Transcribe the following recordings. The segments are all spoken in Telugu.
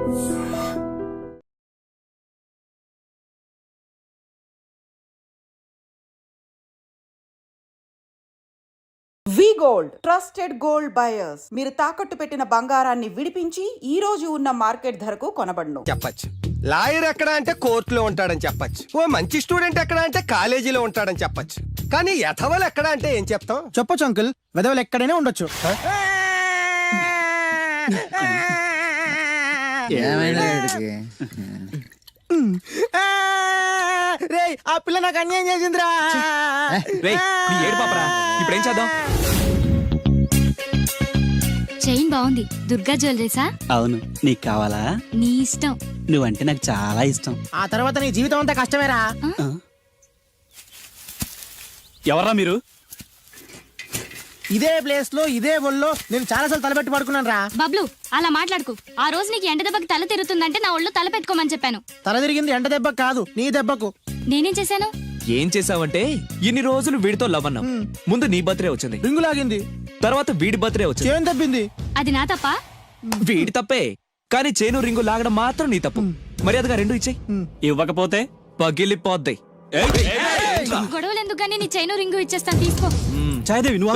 వి గోల్డ్ ట్రస్టెడ్ గోల్డ్ బయర్స్. మీరు తాకట్టు పెట్టిన బంగారాన్ని విడిపించి ఈ రోజు ఉన్న మార్కెట్ ధరకు కొనబడును. చెప్పచ్చు. లాయర్ ఎక్కడ అంటే కోర్టులో ఉంటాడని చెప్పచ్చు. ఓ మంచి స్టూడెంట్ ఎక్కడ అంటే కాలేజీలో ఉంటాడని చెప్పచ్చు. కానీ యథవలు ఎక్కడ అంటే ఏం చెప్తాం? చెప్పొచ్చు అంకుల్, వెధవలు ఎక్కడైనా ఉండొచ్చు. రే, ఆ పిల్ల నాకు అన్యాయం చేసిందిరా. ఇప్పుడేం చేద్దాం? చైన్ బాగుంది. దుర్గా జ్యువెలరీసా? అవును. నీకు కావాలా? నీ ఇష్టం. నువ్వంటే నాకు చాలా ఇష్టం. ఆ తర్వాత నీ జీవితం అంతా కష్టమేరా. ఎవర్రా మీరు? ఇదే ప్లేస్ లో ఇదే ఒళ్ళో నేను చాలాసార్లు తలపెట్టి పడుకున్నాను రా. బబ్లు, అలా మాట్లాడుకు. ఆ రోజు నీకు ఎండ దెబ్బకి తల తిరుగుతుందంటే నా ఒళ్ళు తల పెట్టుకోమని చెప్పాను. తల తిరిగింది ఎండ దెబ్బకు కాదు, నీ దెబ్బకు. నేనేం చేశాను? ఏం చేసావంటే ఇన్ని రోజులు వీడితో లవ్ అన్నావు. ముందు నీ బర్త్డే వచ్చింది, రింగు లాగింది, తర్వాత వీడి బర్త్డే వచ్చింది. చేను తప్పింది. అది నా తప్ప? వీడి తప్పే, కానీ చేను రింగు లాగడం మాత్రం నీ తప్పు. మర్యాదగా రెండు ఇచ్చేయి. ఇవ్వకపోతే పగిలిపోద్ది. గొడవలు ఎందుకు గానీ నీ చైను రింగు ఇచ్చేస్తాను, తీసుకో. చాయదేవి నువ్వు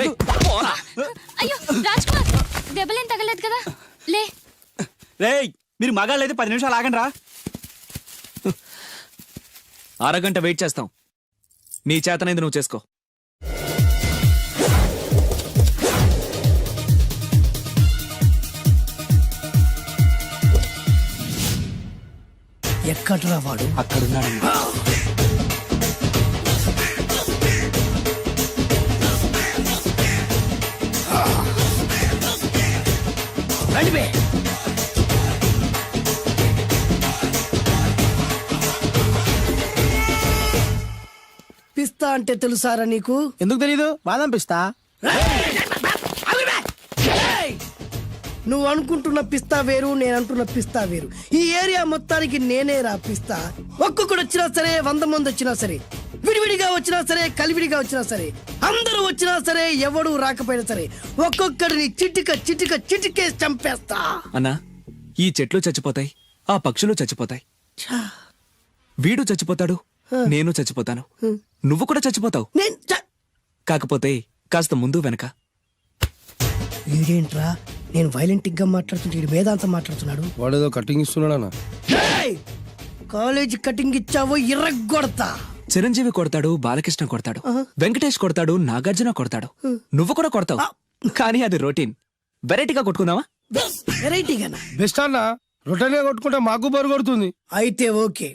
అయ్యో రాజ్ కుమార్, దెబ్బలేం తగలేదు కదా? లే. రేయ్, మీరు మగాళ్ళైతే 10 నిమిషాలు ఆగండి రా. అరగంట వెయిట్ చేస్తాం. నీ చేతనైంది నువ్వు చేసుకో. ఎక్కడ్రా వాడు? అక్కడున్నాడు. పిస్తా అంటే తెలుసారా నీకు? ఎందుకు తెలీదు? బాదం పిస్తా. నువ్వు అనుకుంటున్న పిస్తా వేరు, నేను అంటున్న పిస్తా వేరు. ఈ ఏరియా మొత్తానికి నేనే రా పిస్తా. ఒక్కొక్కడు వచ్చినా సరే, 100 మంది వచ్చినా సరే, విడివిడిగా వచ్చినా సరే, కలివిడిగా వచ్చినా సరే, అందరూ వచ్చినా సరే, ఎవడు రాకపోయినా సరే, ఒక్కొక్కడిని చిటిక చిటిక చిటికేసి చంపేస్తా. అన్నా, ఈ చెట్లు చచ్చిపోతాయి, ఆ పక్షులు చచ్చిపోతాయి, వీడు చచ్చిపోతాడు, నేను చచ్చిపోతాను, నువ్వు కూడా చచ్చిపోతావు. కాకపోతే కాస్త ముందు వెనక. వీడేంట్రా నేను వైలెంట్ గా మాట్లాడుతుంటే వేదాంతం మాట్లాడుతున్నాడు. వాడేదో కటింగ్ ఇస్తున్నాడా? కాలేజ్ కటింగ్ ఇచ్చావో ఇర్రగొడతా. చిరంజీవి కొడతాడు, బాలకృష్ణ కొడతాడు, వెంకటేష్ కొడతాడు, నాగార్జున కొడతాడు, నువ్వు కూడా కొడతావు. కానీ అది రొటీన్. వెరైటీగా కొట్టుకుందావా? వెరైటీగానా? బెస్ట్ అన్న, రొటనే కొట్టుకుంటే మాకు బరు కొడుతుంది. అయితే ఓకే.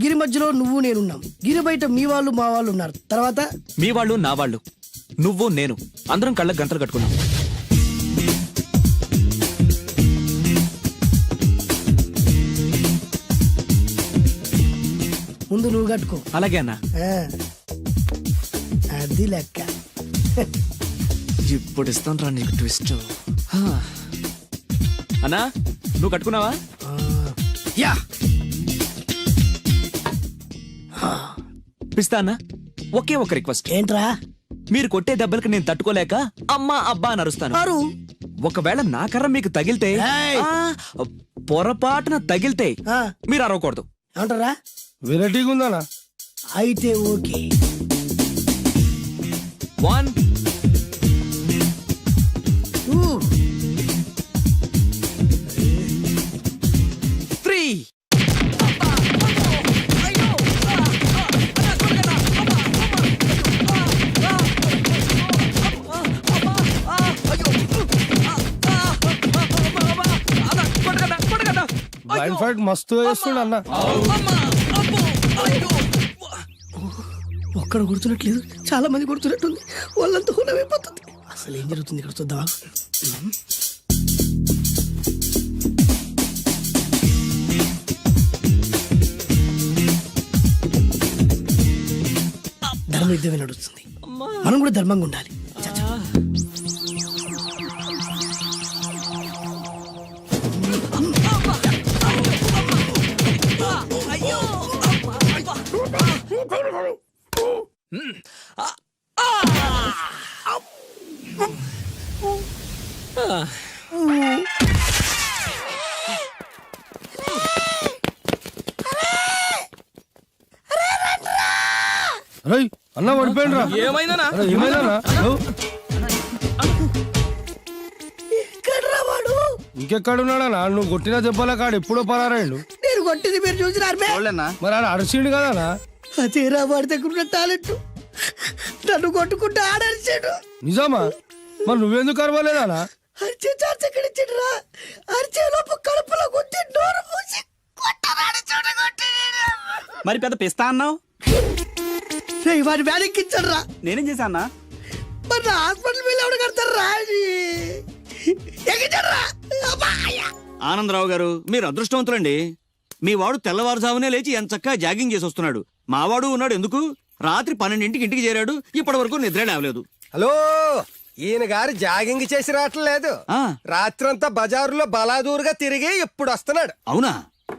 గిరి మధ్యలో నువ్వు నేనున్నాం. గిరి బయట మీ వాళ్ళు మా వాళ్ళు ఉన్నారు. తర్వాత మీ వాళ్ళు నా వాళ్ళు, నువ్వు నేను, అందరం కళ్ళకు గంటలు కట్టుకున్నాం. ముందు నువ్వు కట్టుకో. అలాగే అన్నా. అది లెక్క. ఇప్పుడు ఇస్తాను రా నీకు ట్విస్ట్. అన్నా, నువ్వు కట్టుకున్నావా? యా. పిస్తా అన్నా, ఒకే ఒక రిక్వెస్ట్. ఏంట్రా? మీరు కొట్టే దెబ్బలకి నేను తట్టుకోలేక అమ్మా అబ్బా అని అరుస్తాను. ఒకవేళ నా కర్ర మీకు తగిలితే, పొరపాటున తగిలితే మీరు అరవకూడదు. ఏమంటారా? వెరైటీగా ఉందనా? అయితే ఓకే. 1 3. బ్లైండ్ ఫైట్ మస్తు వేస్తుండ అన్న. ఒక్కడ కొడుతున్నట్లేదు, చాలా మంది కొడుతున్నట్టుంది. వాళ్ళంతా హులమైపోతుంది. అసలు ఏం జరుగుతుంది ఇక్కడ చూద్దామా? ధర్మ యుద్ధమే నడుస్తుంది. మనం కూడా ధర్మంగా ఉండాలి. అన్న పడిపోయిండ్రా ఏమైందనా ఏమైందన్నా ఎక్కడ్రా వాడు? ఇంకెక్కడున్నాడన్నా నువ్వు కొట్టిన దెబ్బల కాడు ఎప్పుడో పరారాయండు నేను కొట్టింది మీరు చూసినారు బే? మరి ఆడ అరిసిండు కదనా అదేరా వాడి దగ్గర ఉన్న టాలెంట్. నన్ను కొట్టుకుంటూ ఆడరిచాడు. నిజమా మరి నువ్వెందుకు అరవలేదానా అరిచే ఛాన్స్ ఎక్కడ ఇచ్చిండ్రా? అరిచే లోపు కడుపులో కొట్టి నోరు మూసి కొట్టరాడు చూడగొట్టి. మరి పెద్ద పిస్తా అన్నావు రేయ్ వాడి వ్యాధికిచ్చాడ్రా. నేనేం చేశా అన్నా? మరి నా హాస్పిటల్ బిల్ ఎవడు కడతారా? ఎగిచాడ్రా. ఆనందరావు గారు మీరు అదృష్టవంతులండి. మీ వాడు తెల్లవారుజామునే లేచి ఎంచక్కా జాగింగ్ చేసి వస్తున్నాడు. మావాడు ఉన్నాడు ఎందుకు రాత్రి 12ంటికి ఇంటికి చేరాడు. ఇప్పటి వరకు నిద్ర లేవలేదు. హలో, ఈయన గారు జాగింగ్ చేసి రావట్లేదు. ఆ. రాత్రంతా బజారులో బలాదూరుగా తిరిగి ఇప్పుడు వస్తున్నాడు. అవునా?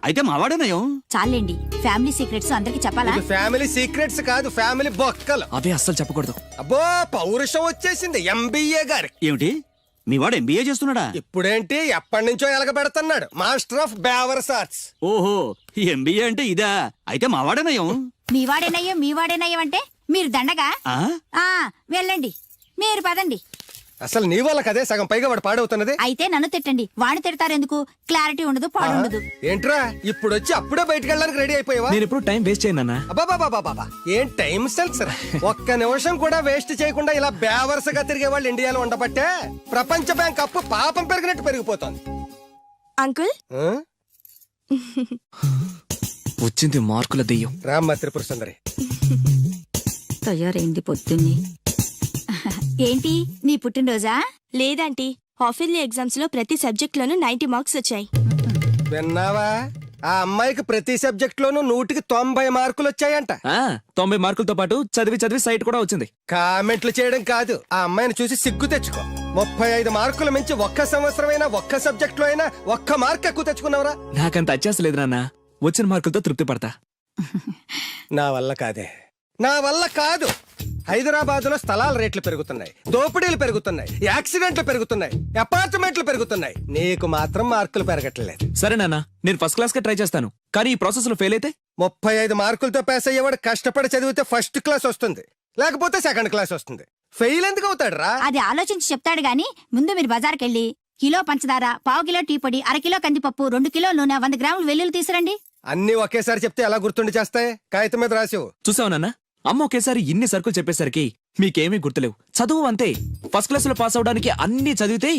అయితే మావాడే నయం. చాలండి, ఫ్యామిలీ సీక్రెట్స్ అందరికి చెప్పాలా? ఇది ఫ్యామిలీ సీక్రెట్స్ కాదు, ఫ్యామిలీ బొక్కలు. అవే అస్సలు చెప్పకూడదు. అబ్బో, పౌరుషం వచ్చేసింది ఎంబీఏ గారి. ఏమిటి మీ వాడు ఎంబీఏ చేస్తున్నాడా? ఇప్పుడేంటి ఎప్పటి నుంచో ఎలగబెడుతున్నాడు. మాస్టర్ ఆఫ్ బేవర్స్ ఆర్ట్స్. ఓహో, ఎంబీఏ అంటే ఇదా? అయితే మావాడే నయం. మీవాడేనయ్యం అంటే మీరు దండగా. ఆ? ఆ వెళ్ళండి, మీరు పదండి. అసలు నీ వల్ల కదే సగం పైగా వాడు పాడవుతున్నది. అయితే నన్ను తిట్టండి, వాడిని తిడతారెందుకు? క్లారిటీ ఉండదు, పాడుండదు. ఏంట్రా ఇప్పుడు వచ్చి అప్పుడే బయటకు వెళ్ళడానికి రెడీ అయిపోయావా? నేను ఎప్పుడు టైం వేస్ట్ చేయను. అబ్బాబాబాబాబా, ఏం టైం సెన్స్ రా. ఒక్క నిమిషం కూడా వేస్ట్ చేయకుండా ఇలా బేవర్సగా తిరిగే వాళ్ళు ఇండియాలో ఉండబట్టే ప్రపంచ బ్యాంక్ అప్పు పాపం పెరిగినట్టు పెరిగిపోతుంది. అంకుల్, ఆ? వచ్చింది మార్కుల దెయ్యం. రామ్మ త్రిపుర సుందరి. తయారైంది పొద్దున్నే. ఏంటి నీ పుట్టినరోజా? లేదంటీ, హాఫిల్లీ ఎగ్జామ్స్ లో ప్రతి సబ్జెక్ట్ లోనూ 90 మార్క్స్ వచ్చాయి. విన్నావా? ఆ అమ్మాయికి ప్రతి సబ్జెక్ట్ లోనూ 100కి 90 మార్కులు వచ్చాయంట. 90 మార్కులతో పాటు చదివి సైట్ కూడా వచ్చింది. కామెంట్లు చేయడం కాదు, ఆ అమ్మాయిని చూసి సిగ్గు తెచ్చుకో. 35 మార్కులు మించి ఒక్క సంవత్సరమైనా ఒక్క సబ్జెక్ట్ లో అయినా ఒక్క మార్క్ ఎక్కువ తెచ్చుకున్నావురా? నాకంత అత్యాస లేదు నాన్న, వచ్చిన మార్కులతో తృప్తి పడతా. నా వల్ల కాదే, నా వల్ల కాదు. హైదరాబాద్ లో స్థలాల రేట్లు పెరుగుతున్నాయి, దోపిడీలు పెరుగుతున్నాయి, యాక్సిడెంట్లు పెరుగుతున్నాయి, అపార్ట్మెంట్లు పెరుగుతున్నాయి. నీకు మాత్రం మార్కులు పెరగట్లేదు. సరే నాన్న, నేను ఫస్ట్ క్లాస్ కే ట్రై చేస్తాను. కానీ ఈ ప్రాసెస్ లో ఫెయిల్ అయితే 35 మార్కులతో పాస్ అయ్యేవాడు కష్టపడి చదివితే ఫస్ట్ క్లాస్ వస్తుంది, లేకపోతే సెకండ్ క్లాస్ వస్తుంది. ఫెయిల్ ఎందుకు అవుతాడు రా? అది ఆలోచించి చెప్తాడు గాని, ముందు మీరు బజార్కి వెళ్ళి కిలో పంచదార, పావు కిలో టీ పొడి, 1 కిలో కందిపప్పు, 2 కిలో నూనె, 100 గ్రాములు వెల్లుల్లి తీసురండి. అన్ని ఒకేసారి చెప్తే ఎలా గుర్తుండి చేస్తాయి? కాగితం మీద రాసివు. చూసావు నాన్న, అమ్మ ఒకేసారి ఇన్ని సరుకులు చెప్పేసరికి మీకేమీ గుర్తులేవు. చదువు అంతే, ఫస్ట్ క్లాస్ లో పాస్ అవడానికి అన్ని చదివితే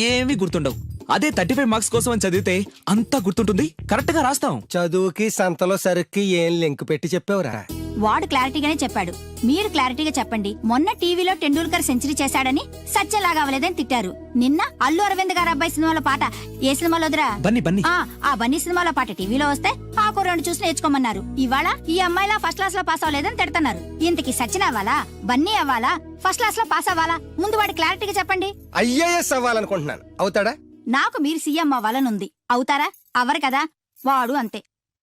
ఏమీ గుర్తుండవు. అదే 35 మార్క్స్ కోసం అని చదివితే అంతా గుర్తుంటుంది, కరెక్ట్ గా రాస్తాం. చదువుకి సంతలో సరుక్కి ఏం లింక్ పెట్టి చెప్పావురా? వాడు క్లారిటీగానే చెప్పాడు, మీరు క్లారిటీగా చెప్పండి. మొన్న టీవీలో టెండూల్కర్ సెంచరీ చేశాడని సత్యలాగా అవ్వలేదని తిట్టారు. నిన్న అల్లు అరవింద్ గారు అబ్బాయి సినిమాలో పాట ఏ సినిమాలోదిరా? బన్నీ. ఆ బన్నీ సినిమాలో పాట టీవీలో వస్తే ఆ కుర్రాడు చూసి నేర్చుకోమన్నారు. ఇవాళ ఈ అమ్మాయిలా ఫస్ట్ క్లాస్ లో పాస్ అవ్వలేదని తిడతారు. ఇంతకి సచిన్ అవ్వాలా, బన్నీ అవ్వాలా, ఫస్ట్ క్లాస్ లో పాస్ అవ్వాలా? ముందు వాడి క్లారిటీగా చెప్పండి. ఐఏఎస్ అవ్వాలనుకుంటున్నాను, అవుతాడా? నాకు మీరు సీఎం అవ్వాలనుంది, అవుతారా? అవ్వరు కదా, వాడు అంతే.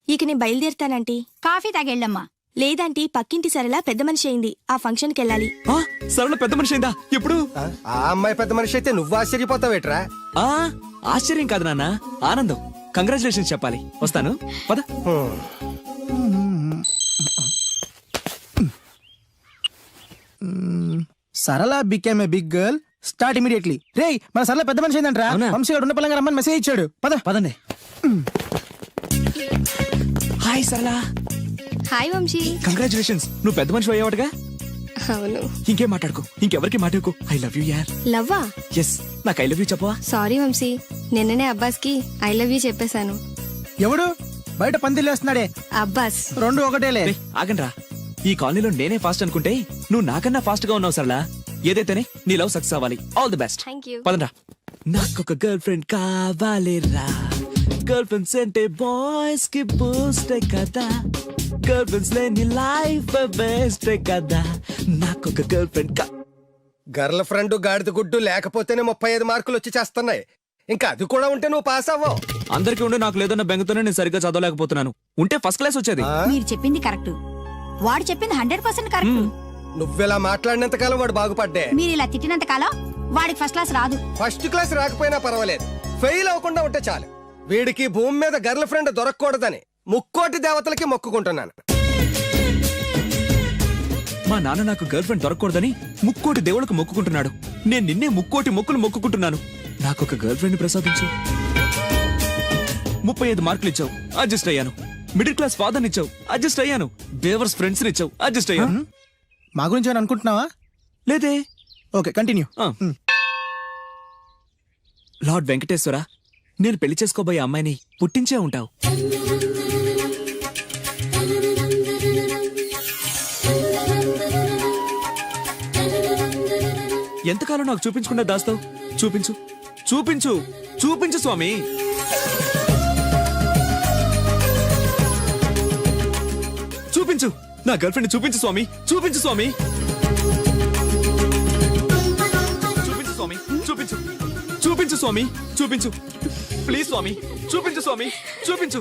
ఇక నేను బయలుదేరుతానంటీ. కాఫీ తాగెళ్ళమ్మా. లేదంటీ, పక్కింటి సరళ పెద్ద మనిషి అయింది, ఆ ఫంక్షన్ కి వెళ్ళాలి. సరళ పెద్ద మనిషి అయిందా? ఎప్పుడు? ఆ అమ్మాయి పెద్ద మనిషి అయితే నువ్వు ఆశ్చర్యపోతావేట్రా? ఆశ్చర్యం కాదు నాన్న, ఆనందం. కంగ్రాచులేషన్స్ చెప్పాలి. వస్తాను, పద. Sarala became a big girl, start immediately. రేయ్, మన సరళ పెద్ద మనిషి ఏంటంట్రా? అవునా? వంశీగాడు ఉన్న పలంగా రమ్మని మెసేజ్ ఇచ్చాడు. పదండి. హాయ్ సరళ. హాయ్ వంశీ. కంగ్రాచులేషన్స్, నువ్వు పెద్ద మనిషి అయ్యావటగా. అవును. ఇంకేం మాట్లాడుకో, ఇంకెవరికి మాట్లాడుకో. ఐ లవ్ యూ యార్. లవ్వా? ఎస్, నాకు ఐ లవ్ యూ చెప్పవా? సారీ వంశీ, నిన్ననే అబ్బాస్ కి ఐ లవ్ యూ చెప్పేశాను. ఎవడు బయట పందిలేస్తున్నాడే? అబ్బాస్. రెండు ఒకటేలే. ఆగండ్రా, ఈ కాలనీలో నేనే ఫాస్ట్ అనుకుంటే నువ్వు నాకన్నా ఫాస్ట్ గా ఉన్నావు సరళ. ఏదైతేనే నీ లవ్ సక్సెస్ అవ్వాలి. All the best. Thank you. పదండ్రా. నాకొక గర్ల్ ఫ్రెండ్ కావాలిరా, గర్ల్ ఫ్రెండ్స్ అంటే బాయ్స్ కి బూస్ట్ కదా, గర్ల్ ఫ్రెండ్స్ లేని లైఫ్ బెస్ట్ కదా. నాకొక గర్ల్ ఫ్రెండ్ గర్ల్ ఫ్రెండ్ గాడిద గుడ్డు లేకపోతేనే 35 మార్కులు వచ్చి చేస్తున్నాయి. ఇంకా అది కూడా ఉంటే నువ్వు పాస్ అవ్వవు. అందరికీ ఉండి నాకు లేదన్న బెంగతోనే నేను సరిగ్గా చదవలేకపోతున్నాను. ఉంటే ఫస్ట్ క్లాస్ వచ్చేది. మీరు చెప్పింది కరెక్ట్, వాడు చెప్పింది 100% కరెక్ట్. నువ్వెలా మాట్లాడినంత కాలం వాడు బాగుపడ్డే. మీరు ఇలా తిట్టినంత కాలం వాడికి ఫస్ట్ క్లాస్ రాదు. ఫస్ట్ క్లాస్ రాకపోయినా పర్వాలేదు, ఫెయిల్ అవ్వకుండా ఉంటే చాలు. వీడికి భూమి మీద గర్ల్ ఫ్రెండ్ దొరకకూడదని ముక్కోటి దేవతలకి మొక్కుకుంటున్నాను. మా నాన్న నాకు గర్ల్ ఫ్రెండ్ దొరకకూడదని ముక్కోటి దేవుళ్ళకు మొక్కుకుంటున్నాడు. నేను నిన్నే ముక్కోటి మొక్కులు మొక్కుకుంటున్నాను. నాకు ఒక గర్ల్ ఫ్రెండ్ ప్రసాదించు. 35 మార్కులు ఇచ్చావు, అడ్జస్ట్ అయ్యాను. మిడిల్ క్లాస్ ఫాదర్ ఇచ్చావు, అడ్జస్ట్ అయ్యాను. బేవర్స్ ఫ్రెండ్స్ ఇచ్చావు, అడ్జస్ట్ అయ్యాను. మా గురించి ఏమైనా అనుకుంటున్నావా? లేదే. Okay, continue. లార్డ్ వెంకటేశ్వర, నేను పెళ్లి చేసుకోబోయే అమ్మాయిని పుట్టించే ఉంటావు. ఎంతకాలం నాకు చూపించకుండా దాస్తావు? చూపించు, చూపించు, చూపించు స్వామి. చూపించు, నా గర్ల్ ఫ్రెండ్ చూపించు స్వామి, చూపించు స్వామి. చూపించు స్వామి, చూపించు, చూపించు స్వామి, చూపించు. ప్లీజ్ స్వామి, చూపించు స్వామి, చూపించు.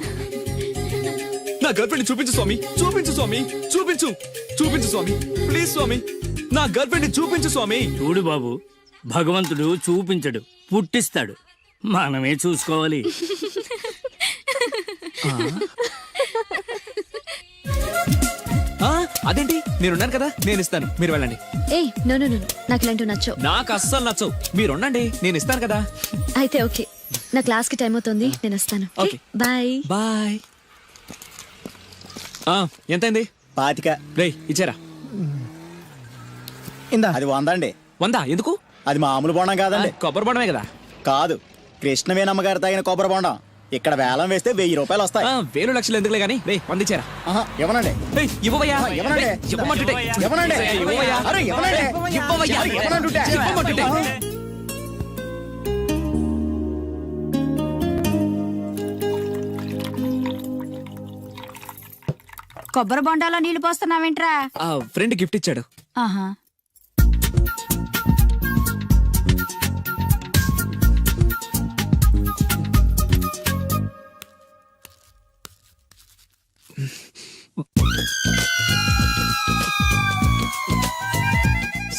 నా గర్ల్ ఫ్రెండ్ చూపించు స్వామి, చూపించు స్వామి, చూపించు. చూపించు స్వామి, ప్లీజ్ స్వామి, నా గర్ల్ ఫ్రెండ్ చూపించు స్వామి. చూడు బాబు, భగవంతుడు చూపించడు, పుట్టిస్తాడు. మనమే చూసుకోవాలి. ఆ, అదేంటి, నేనున్నాను కదా, నేను ఇస్తాను, మీరు వెళ్ళండి. ఏయ్ నో నో నో, నాకు ఇలాంటివి నచ్చవు. నాకు అస్సలు నచ్చవు. మీరుండండి, నేను ఇస్తాను కదా. అయితే ఓకే, నా క్లాస్ కి టైం అవుతుంది, నేను వస్తాను. ఓకే. బాయ్. బాయ్. ఎంతైంది? 25. రేయ్, ఇచ్చారా? ఇందా. అది 100 అండి. 100 ఎందుకు? అది మామూలు బోండం కాదండి. కొబ్బరి బొండమే కదా. కాదు, కృష్ణవేణమ్మ గారు తాగిన కొబ్బరి బోండం. ఇక్కడ వేలం వేస్తే 1000 రూపాయలు వస్తాయి. 1000 లక్షలు ఎందుకులే గానీ, రే 100 ఇచ్చారా? ఇవ్వనండి. రేయ్, ఇవ్వవయ్యా. ఇవ్వనండి. రేయ్, ఇవ్వమంటుంటే. ఇవ్వనండి. ఇవ్వవయ్యా. అరే, ఇవ్వనండి. ఇవ్వవయ్యా. ఇవ్వనంటుంటే. ఇవ్వమంటుంటే. కొబ్బరి బొండాలో నీళ్లు పోస్తున్నావేంట్రా? ఫ్రెండ్ గిఫ్ట్ ఇచ్చాడు. ఆహా.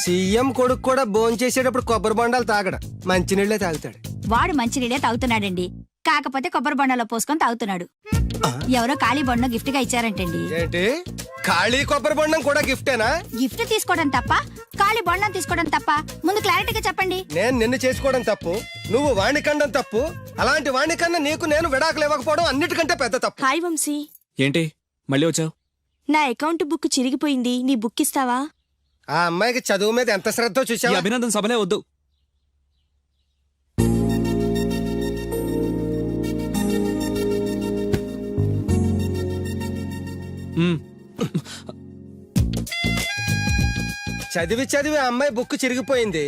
సీఎం కొడుకు కూడా భోంచేసేటప్పుడు కొబ్బరి బొండాలు తాగడు, మంచినీళ్ళే తాగుతాడు. వాడు మంచినీళ్ళే తాగుతున్నాడండి, కాకపోతే కొబ్బరి బొండాలో పోసుకొని తాగుతున్నాడు. ఎవరో ఖాళీ బొండం గిఫ్ట్ గా ఇచ్చారంటండి. ఏంటి, ఖాళీ కొబ్బరి బొండం కూడా గిఫ్టేనా? గిఫ్ట్ తీసుకోవడం తప్ప, ఖాళీ బొండం తీసుకోవడం తప్ప? ముందు క్లారిటీగా చెప్పండి. నేను నిన్ను చేసుకోవడం తప్పు, నువ్వు వాణ్ణి కండం తప్పు. అలాంటి వాణ్ణి కన్నా నీకు నేను విడాకులు ఇవ్వకపోవడం అన్నిటికంటే పెద్ద తప్పు. హాయ్ వంశీ, ఏంటి మళ్ళీ వచ్చావు? నా అకౌంట్ బుక్ చిరిగిపోయింది, నీ బుక్ ఇస్తావా? ఆ అమ్మాయికి చదువు మీద ఎంత శ్రద్ధ ఈ చూసావా? అభినందన సభలే వద్దు. చదివి చదివి ఆ అమ్మాయి బుక్ చిరిగిపోయింది.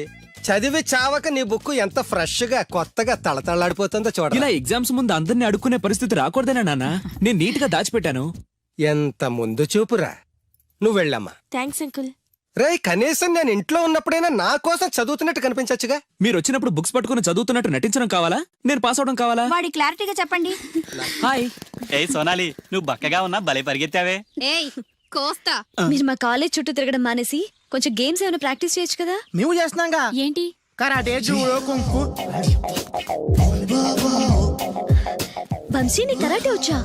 చదివి చావక నీ బుక్ ఎంత ఫ్రెష్ గా కొత్తగా తళతళలాడిపోతుందో చూడ. ఇలా ఎగ్జామ్స్ ముందు అందరిని అడుక్కునే పరిస్థితి రాకూడదేనా నాన్న? నేను నీట్ గా దాచిపెట్టాను. ఎంత ముందు చూపురా. నువ్వు వెళ్ళమ్మా. Thanks uncle. రే, కనీసం నేను ఇంట్లో ఉన్నప్పుడైనా నా కోసం చదువుతున్నట్టు కనిపించచ్చుగా. మీరు వచ్చినప్పుడు బుక్స్ పట్టుకుని చదువుతున్నట్టు నటించడం కావాలా, నేను పాస్ అవడం కావాలా? వాడి క్లారిటీగా చెప్పండి. హాయ్. ఏ సోనాలి, నువ్వు బక్కగా ఉన్నా భలే పరిగెత్తావే. ఏయ్ కోస్తా. మీరు మా కాలేజ్ చుట్టూ తిరగడం మానేసి కొంచెం గేమ్స్ ఏమైనా ప్రాక్టీస్ చేయొచ్చు కదా? మేము చేస్తున్నాంగా. ఏంటి? Karate, judo, kung fu. వంశీ నీ కరాటే వచ్చా?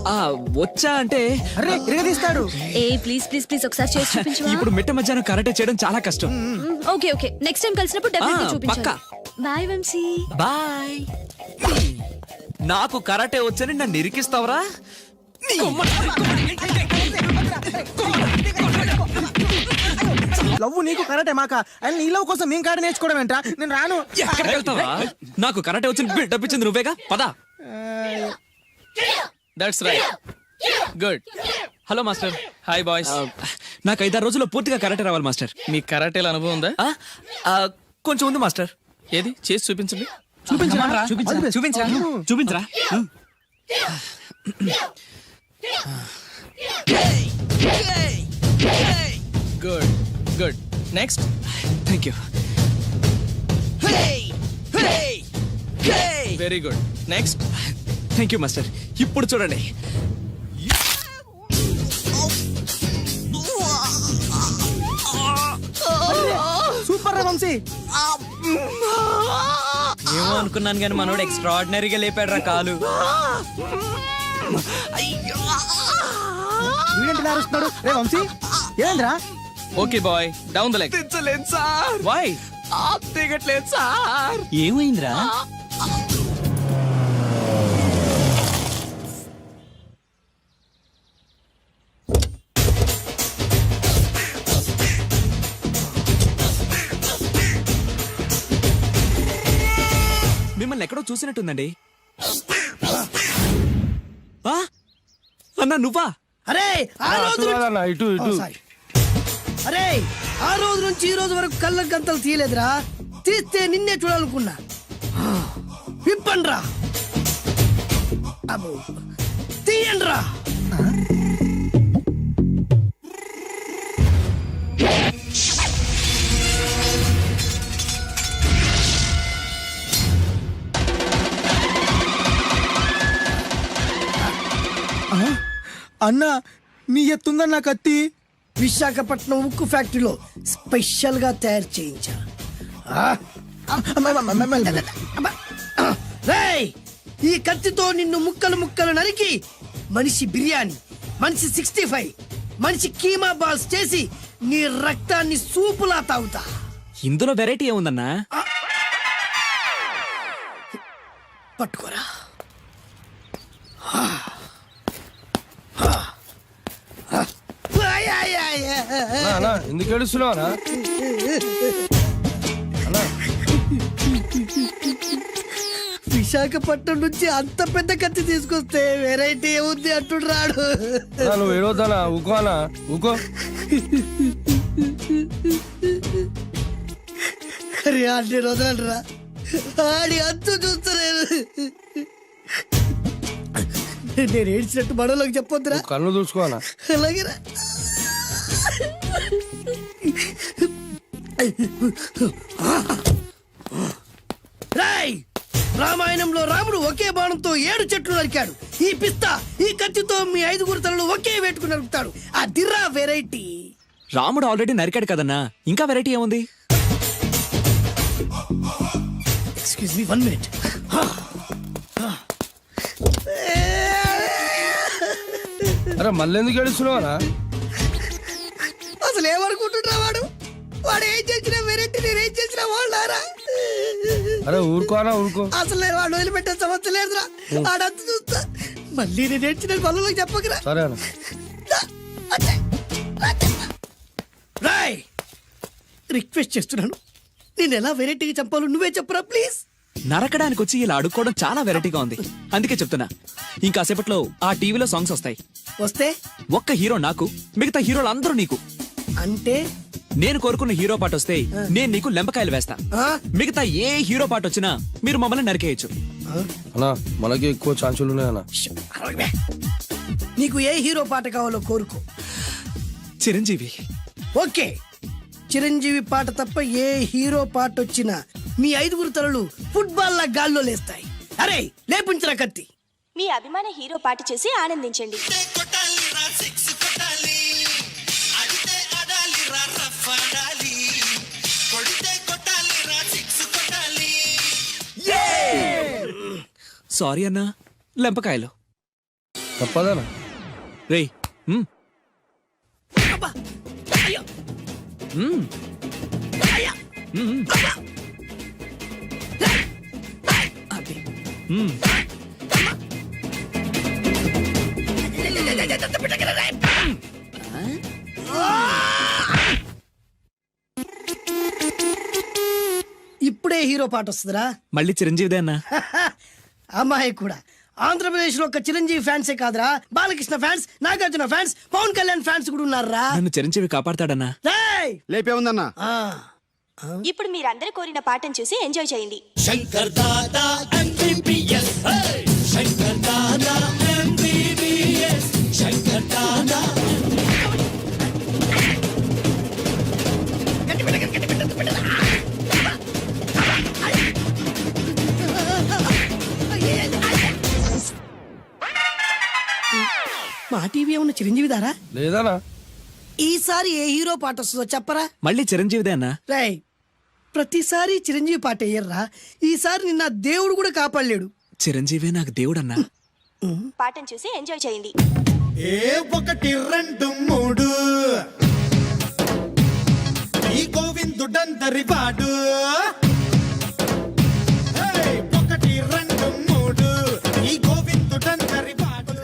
వచ్చా అంటే అరే, ఇరగదీస్తాడు. ఏ ప్లీజ్ ప్లీజ్ ప్లీజ్ ఒకసారి చేసి చూపించు. ఇప్పుడు మిట్ట మధ్యాహ్నం కరాటే చేయడం చాలా కష్టం. ఓకే ఓకే, నెక్స్ట్ టైం కలిసినప్పుడు డెఫినెట్లీ చూపించాలి. పక్కా. బాయ్ వంశీ. బాయ్. నాకు కరాటే వచ్చని నన్ను ఇరికిస్తావరా? లవ్ నీకు కరాటే మాక, అండ్ నీ లవ్ కోసం మేము కరాటే నేర్చుకోవడం ఏంట్రా? నేను రాను. ఎక్కడికి వెళ్తావా? నాకు కరాటే వచ్చి బిల్డప్ ఇచ్చింది నువ్వేగా, పదా. That's right, good. Hello master. Hi boys. నాకు 5-6 రోజుల్లో పూర్తిగా కరాటే రావాలి మాస్టర్. మీకు కరాటేల అనుభవం ఉందా? కొంచెం ఉంది మాస్టర్. ఏది చేసి చూపించండి. చూపించరా? చూపించరా. Good good. Next. Thank you. Very good. Next. Thank you master. ఇప్పుడు చూడండి. సూపర్ రా వంశీ. ఏమో అనుకున్నాను కానీ మనోడు ఎక్స్ట్రాడినరీగా లేపాడు రా కాలు. వీడేంటి అరుస్తున్నాడు? రే వంశీ, ఏంద్రా? Okay boy down the leg. దించలేదు సార్. వై? దిగట్లేదు సార్. ఏమైందిరా? మిమ్మల్ని ఎక్కడో చూసినట్టుందండి. ఆ? అన్నా నువ్వా? అరే ఆ రోజు అటు కాదన్నా, ఇటు ఇటు. సారీ. అరే ఆ రోజు నుంచి ఈ రోజు వరకు కళ్ళ గంతలు తీయలేదురా. తీస్తే నిన్నే చూడాలనుకున్నా. విప్పండ్రా. అబ్బో తీయండ్రా. అన్నా నీ ఎత్తుందన్న కత్తి. విశాఖపట్నం ఉక్కు ఫ్యాక్టరీలో స్పెషల్ గా తయారు చేయించా. రేయ్, ఈ కత్తితో నిన్ను ముక్కలు ముక్కలు నరికి మనిషి బిర్యానీ, మనిషి 65, మనిషి కీమా బాల్స్ చేసి నీ రక్తాన్ని సూపులా తాగుతా. ఇందులో వెరైటీ ఏముందన్నా? పట్టుకోరా. అన్నా, ఎందుకు ఏడుస్తున్నావా? విశాఖపట్నం నుంచి అంత పెద్ద కత్తి తీసుకొస్తే వెరైటీ ఏముంది అంటుడు రాడు. నువ్వు ఏడవద్దానా? ఊకో అన్నా, ఊకో. అరే అన్ని రోజులరా ఆడి అంతు చూస్తలేదు. నేను ఏడ్చినట్టు మనలోకి చెప్పొద్దురా. కళ్ళు చూసుకోనా? అలాగేరా. రాయ్, రామాయణంలో రాముడు ఒకే బాణంతో 7 చెట్లు నరికాడు. ఈ పిస్తా ఈ కత్తితో మీ 5 తలలు ఒకే వేటుకు నరుకుతాడు. అదిరా వెరైటీ. రాముడు ఆల్రెడీ నరికాడు కదన్నా, ఇంకా వెరైటీ ఏముంది? Excuse me 1 minute. అరే మళ్ళీ ఎందుకు ఏడుస్తున్నావా? అసలు ఏమనుకుంటున్నా వాడు? వాడు ఏం చేసినా వెరైటీ, నేనేం చేసినా వాళ్ళారా? అరే ఊరుకోనా, ఊరుకో. అసలు నేను వాడు వదిలిపెట్టే సమస్య లేదురా. ఆడంత చూస్తా. మళ్ళీ నేను ఏడ్చిన పనులకు చెప్పకరా. సరే అన్న. రాయ్, రిక్వెస్ట్ చేస్తున్నాను, నేను ఎలా వెరైటీగా చంపాలో నువ్వే చెప్పురా ప్లీజ్. నరకడానికి వచ్చి ఇలా అడుక్కోవడం చాలా వెరైటీగా ఉంది. అందుకే చెప్తున్నా, ఇంకాసేపట్లో ఆ టీవీలో సాంగ్స్ వస్తాయి. వస్తే ఒక్క హీరో నాకు, మిగతా హీరోలు అందరూ నీకు. అంటే నేను కోరుకున్న హీరో పాట వస్తే నేను నీకు లెంపకాయలు వేస్తా. ఆ? మిగతా ఏ హీరో పాట వచ్చినా మీరు మమ్మల్ని నరికేయచ్చు. అన్నా మనకి ఎక్కువ ఛాన్సులు ఉన్నాయన్నా. నీకు ఏ హీరో పాట కావాలో కోరుకో. చిరంజీవి. ఓకే, చిరంజీవి పాట తప్ప ఏ హీరో పాట వచ్చినా మీ 5 తలలు ఫుట్బాల్ లా గాల్లో లేస్తాయి. అరే లేపుంచరా కత్తి. మీ అభిమాన హీరో పాట చేసి ఆనందించండి. సారీ అన్నా, లెంపకాయలు. తప్పదనా? రేయ్, అబ్బా, అయ్యో, అది. ఇప్పుడే హీరో పాట వస్తుందిరా. మళ్ళీ చిరంజీవిదే అన్నా. అమ్మాయి కూడా ఆంధ్రప్రదేశ్ లో ఒక చిరంజీవి ఫ్యాన్సే కాదురా, Balakrishna fans, Nagarjuna fans, Pawan Kalyan fans కూడా ఉన్నారా. నన్ను చిరంజీవి కాపాడతాడన్నా. లేపే ఉందన్నా. ఇప్పుడు మీరందరూ కోరిన పాటను చూసి ఎంజాయ్ చేయండి. Shankar Dada MBBS, Shankar Dada MBBS, Shankar Dada. మా టీవీ ఏమన్నా చిరంజీవి దారా? లేదనా? ఈసారి ఏ హీరో పాట వస్తుందో చెప్పరా. మళ్ళీ చిరంజీవిదే అన్నా. రేయ్, ప్రతిసారి చిరంజీవి పాట వేయర్రా. ఈసారి నిన్న దేవుడు కూడా కాపాడలేడు. చిరంజీవే నాకు దేవుడన్నా. పాటను చూసి ఎంజాయ్ చేయండి. 1 2 3 గోవిందుడందరి వాడు 1 2 3 ఈ గోవిందుడందరి వాడు.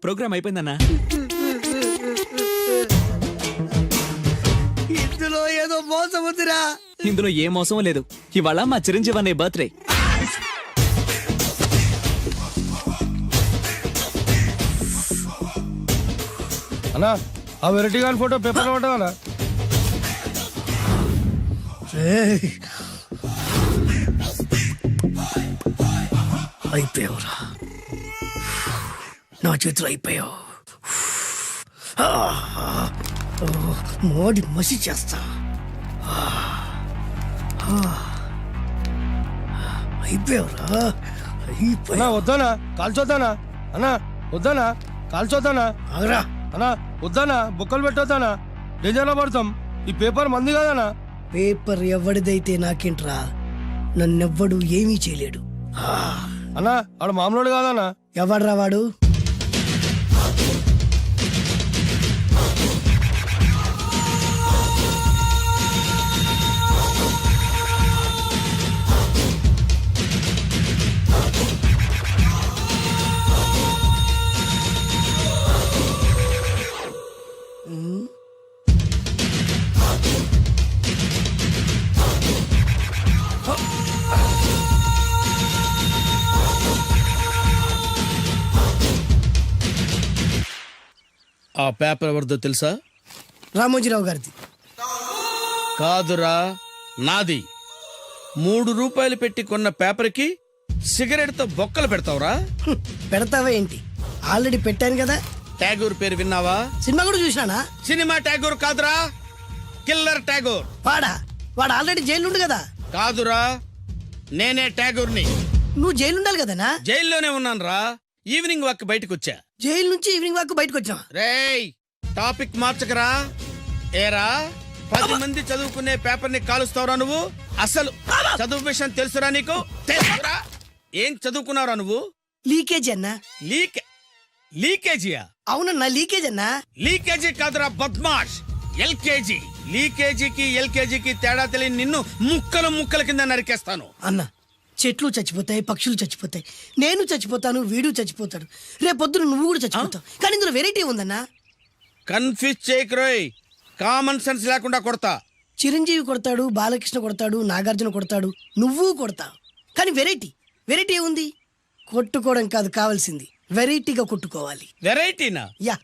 ప్రోగ్రామ్ అయిపోయిందన్నా. ఇందులో ఏదో మోసం ఉందిరా. ఇందులో ఏ మోసం లేదు. ఇవాళ మా చిరంజీవి అనే బర్త్డే. అన్నా ఆ వెరైటీ గారి ఫోటో పేపర్ పడ్డా అయిపోయావురా, నా చేతులు అయిపోయావు. మోడి మసి చేస్తా. అయిపోయావురా, అన్నా వద్దానా కాల్చొద్దానా అన్నా వద్దానా కాల్చొద్దానా ఆగరా. అన్నా వద్దానా బొక్కలు పెట్టొద్దానా డేంజర్లో పడతాం. ఈ పేపర్ మంది కదనా. పేపర్ ఎవడిదైతే నాకేంట్రా, నన్నెవ్వడు ఏమీ చేయలేడు. అన్నా ఆడు మామూలు కాదన్నా. ఎవడ్రా వాడు? ఆ పేపర్ ఎవరిదో తెలుసా? రామోజీరావు గారిది. కాదురా, నాది. 3 రూపాయలు పెట్టి కొన్న పేపర్కి సిగరెట్ తో బొక్కలు పెడతావురా? పెడతావా ఏంటి? ఆల్రెడీ పెట్టాను కదా. ట్యాగూర్ పేరు విన్నావా? సినిమా కూడా చూసినానా? సినిమా ట్యాగూర్ కాదురా, కిల్లర్ ట్యాగూర్. వాడు ఆల్రెడీ జైలు ఉండు కదా. కాదురా, నేనే ట్యాగూర్ని. నువ్వు జైలు ఉండాలి కదనా? జైల్లోనే ఉన్నాను రా. ఈవినింగ్ వాక్ బయటకు వచ్చా. జైలు నుంచి ఈవినింగ్ వాక్ బయటకు వచ్చావా? రేయ్ టాపిక్ మార్చకరా. ఏరా 10 మంది చదువుకునే పేపర్ ని కాలుస్తావురా నువ్వు? అసలు చదువు విషయం తెలుసురా నీకు? తెలుసురా? ఏం చదువుకున్నావురా నువ్వు? లీకేజ్ అన్నా. లీకేజీయా? అవునన్నా, లీకేజ్ అన్నా. లీకేజీ కాదురా బద్మాష్, ఎల్కేజీ. లీకేజీకి ఎల్కేజీకి తేడా తెలియని నిన్ను ముక్కల కింద నరికేస్తాను. అన్నా, చెట్లు చచ్చిపోతాయి, పక్షులు చచ్చిపోతాయి, నేను చచ్చిపోతాను, వీడు చచ్చిపోతాడు, రేపొద్దున నువ్వు కూడా చచ్చిపోతావు. కానీ ఇందులో వెరైటీ ఉందన్నా. కన్ఫ్యూజ్ చేయకురోయ్, కామన్ సెన్స్ లేకుండా కొడతా. చిరంజీవి కొడతాడు, బాలకృష్ణ కొడతాడు, నాగార్జున కొడతాడు, నువ్వు కొడతావు. కానీ వెరైటీ ఉంది. కొట్టుకోవడం కాదు కావాల్సింది, వెరైటీగా కొట్టుకోవాలి. వెరైటీనా? యా.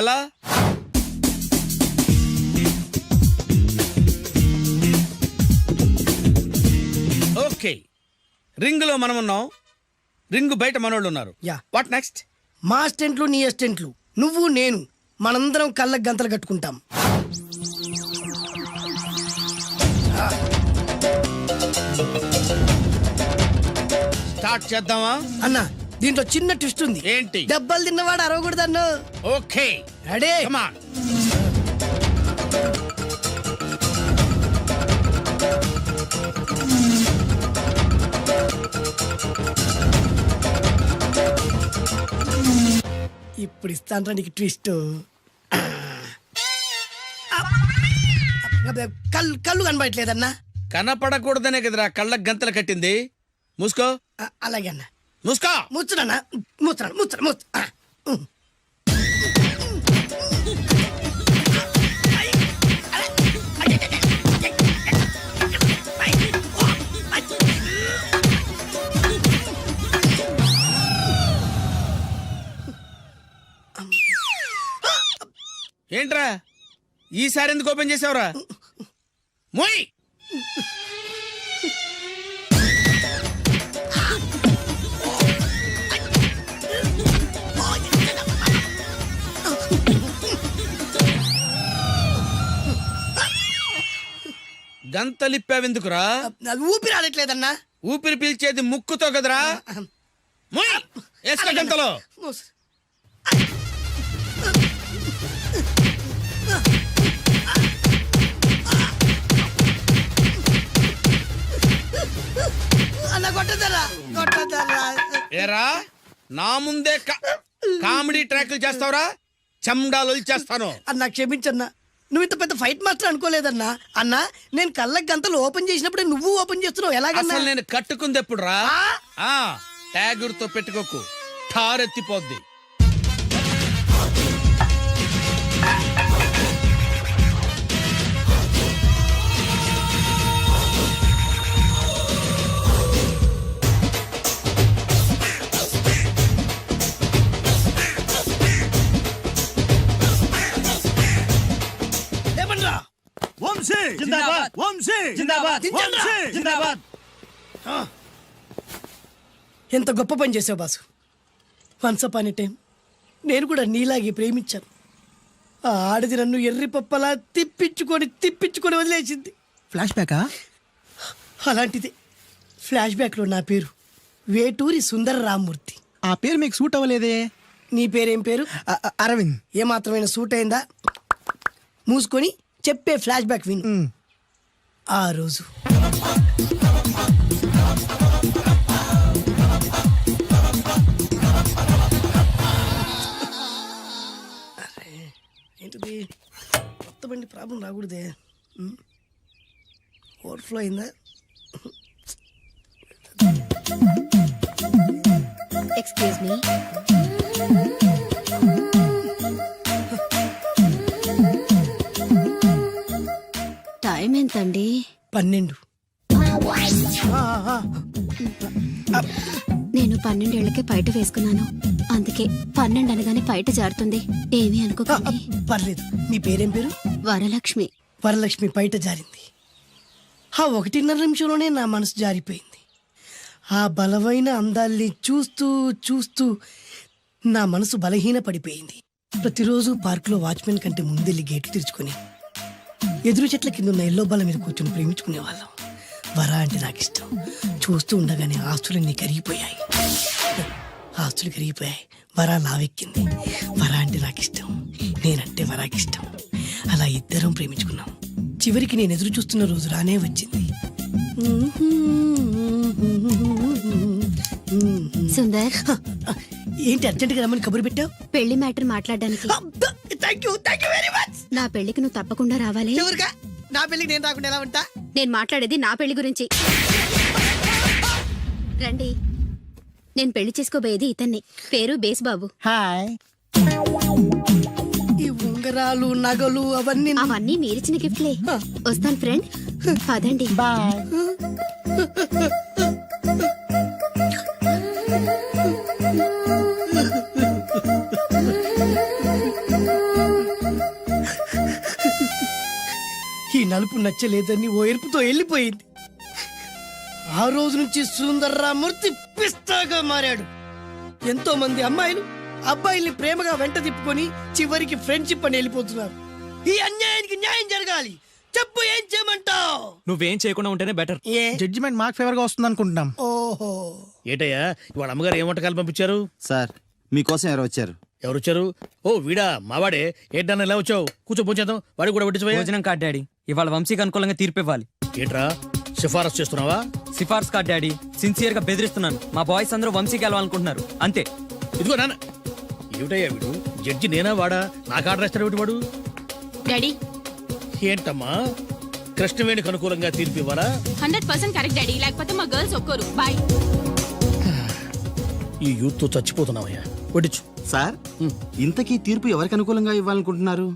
ఎలా? ఓకే, రింగ్ లో మనం ఉన్నాం, రింగ్ బయట మనోళ్ళు ఉన్నారు. యా. What next? మా అసిస్టెంట్లు, నీ అసిస్టెంట్లు, నువ్వు నేను, మనందరం కళ్ళకు గంతలు కట్టుకుంటాం. స్టార్ట్ చేద్దామా? అన్నా, దీంట్లో చిన్న ట్విస్ట్ ఉంది. ఏంటి? దెబ్బలు తిన్నవాడు అరవకూడదన్ను. Okay ready? Come on. ఇప్పుడు ఇస్తాను నీకు ట్విస్ట్. కళ్ళు కనబడట్లేదన్నా. కనపడకూడదనే కదరా కళ్ళకు గంతలు కట్టింది. మూసుకో. అలాగే అన్న. మూసుకో. ముచ్చుడన్నా. ముచ్చరా. ఏంట్రా ఈసారి ఎందుకు ఓపెన్ చేసావురా? మోయ్. గంతలిప్పావెందుకురా? ఊపిరి ఆడట్లేదన్నా. ఊపిరి పీల్చేది ముక్కుతో కదరా. మోయ్. వేసుకో గంతలో. మూసు. అన్న కొట్టదరా కొట్టదరా. ఏరా నా ముందే కామెడీ ట్రాక్లు చేస్తావురా, చెమ్డాలు చేస్తాను. అన్నా క్షమించన్నా, నువ్వు ఇంత పెద్ద ఫైట్ మాస్టర్ అనుకోలేదన్నా. అన్నా నేను కళ్ళకి గంతలు ఓపెన్ చేసినప్పుడు నువ్వు ఓపెన్ చేస్తున్నావు ఎలాగన్నా? అసలు నేను కట్టుకుంది ఎప్పుడు రా? ట్యాగుర్తో పెట్టుకోకు, ఠారెత్తిపోద్ది. లేపండ్రా. దించండ్రా. ఎంత గొప్ప పని చేసావు boss. Once upon a time నేను కూడా నీలాగే ప్రేమించాను. ఆ ఆడది నన్ను ఎర్రి పప్పలా తిప్పించుకొని వదిలేసింది. ఫ్లాష్ బ్యాకా? అలాంటిదే ఫ్లాష్ బ్యాక్లో నా పేరు వేటూరి సుందర రామ్మూర్తి. ఆ పేరు మీకు సూట్ అవ్వలేదే. నీ పేరేం పేరు? అరవింద్. ఏమాత్రమైన సూట్ అయిందా? మూసుకొని చెప్పే ఫ్లాష్ బ్యాక్ విను. ఆ రోజు అరే, ఏంటిది కొత్త బండి ప్రాబ్లం రాకూడదే. ఓవర్ఫ్లో అయిందా? Excuse me. టైం ఎంతండి? 12. నేను 12 ఏళ్లకే పైట వేసుకున్నాను, అందుకే 12 అనగానే పైట జారుతుంది. ఏమీ అనుకోకండి. పర్లేదు. నీ పేరేం పేరు? వరలక్ష్మి. వరలక్ష్మి పైట జారింది. ఆ 1.5 నిమిషంలోనే నా మనసు జారిపోయింది. ఆ బలమైన అందాల్ని చూస్తూ చూస్తూ నా మనసు బలహీన పడిపోయింది. ప్రతిరోజు పార్కులో వాచ్మెన్ కంటే ముందెళ్ళి గేట్లు తెరుచుకొని ఎదురు చెట్ల కింద ఉన్న ఎల్లో బాల మీద కూర్చొని ప్రేమించుకునే వాళ్ళం. వర అంటే నాకు ఇష్టం. చూస్తూ ఉండగానే ఆస్తులన్నీ కరిగిపోయాయి. ఆస్తులు కరిగిపోయాయి. వర లావెక్కింది. వర అంటే నాకు ఇష్టం, నేనంటే వరాకి ఇష్టం. అలా ఇద్దరం ప్రేమించుకున్నాం. చివరికి నేను ఎదురు చూస్తున్న రోజు రానే వచ్చింది. సుందర్, ఏంటి అర్జెంట్గా రమ్మని కబురు పెట్టావు? పెళ్లి మ్యాటర్ మాట్లాడడానికి. Thank you very much. నా పెళ్లికి నువ్వు తప్పకుండా రావాలి. ఎవరుగా? నా పెళ్లికి నేను రాకుండా ఎలా ఉంటా? నేను మాట్లాడేది నా పెళ్లి గురించి. రండి. నేను పెళ్లి చేసుకోబోయేది ఇతన్ని. పేరు బేస్బాబు. హాయ్. ఈ ఉంగరాలు నగలు అవన్నీ అవన్నీ మీరిచ్చిన గిఫ్ట్లే. వస్తాను ఫ్రెండ్. పదండి. బాయ్. ఈ నలుపు నచ్చలేదని ఓ ఎరుపుతో వెళ్ళిపోయింది. ఆ రోజు నుంచి సుందర్రామూర్తి పిస్తాగా మారాడు. ఎంతో మంది అమ్మాయిలు అబ్బాయిల్ని ప్రేమగా వెంట తిప్పుకొని చివరికి ఫ్రెండ్షిప్ అని వెళ్ళిపోతున్నారు. ఈ అన్యాయానికి న్యాయం జరగాలి. చెప్పు, ఏం చేయమంటావు? నువ్వేం చేయకుండా ఉంటేనే బెటర్. ఏ? జడ్జిమెంట్ మాకు ఫేవర్ గా వస్తుంది అనుకుంటున్నాం. ఓహో, ఏటయ్యా ఇవాళ అమ్మగారు ఏం వంటకాలు పంపించారు? సార్ మీకోసం ఎవరు వచ్చారు? ఎవరు వచ్చారు? ఓ వీడా, మావాడే. ఏంటన్నా ఇలా వచ్చావు? కూర్చో పోంచేద్దాం. వాడి కూడా పట్టించిపోయా. భోజనం కార్డ్ డాడీ, ఇవాళ వంశీకి అనుకూలంగా తీర్పు ఇవ్వాలి. ఏంట్రా సిఫారసు చేస్తున్నావా? సిఫార్స్ కార్డ్ డాడీ, సిన్సియర్ గా బెదిరిస్తున్నాను. మా బాయ్స్ అందరూ వంశీకి గెలవాలనుకుంటున్నారు, అంతే. ఇదిగో నాన్న. ఏమిటయ్యా వీడు? జడ్జి నేనా వాడా? నాకు ఆర్డర్ వేస్తాడు ఏమిటి వాడు? డాడీ, ఏంటమ్మా కృష్ణవేణికి అనుకూలంగా తీర్పు ఇవ్వాలా? 100% కరెక్ట్ డాడీ, లేకపోతే మా గర్ల్స్ ఒక్కరు. బాయ్. ఈ యూత్ తో చచ్చిపోతున్నావయ్యా. వడ్డించు. సార్ ఇంతకీ తీర్పు ఎవరికి అనుకూలంగా ఇవ్వాలనుకుంటున్నారు?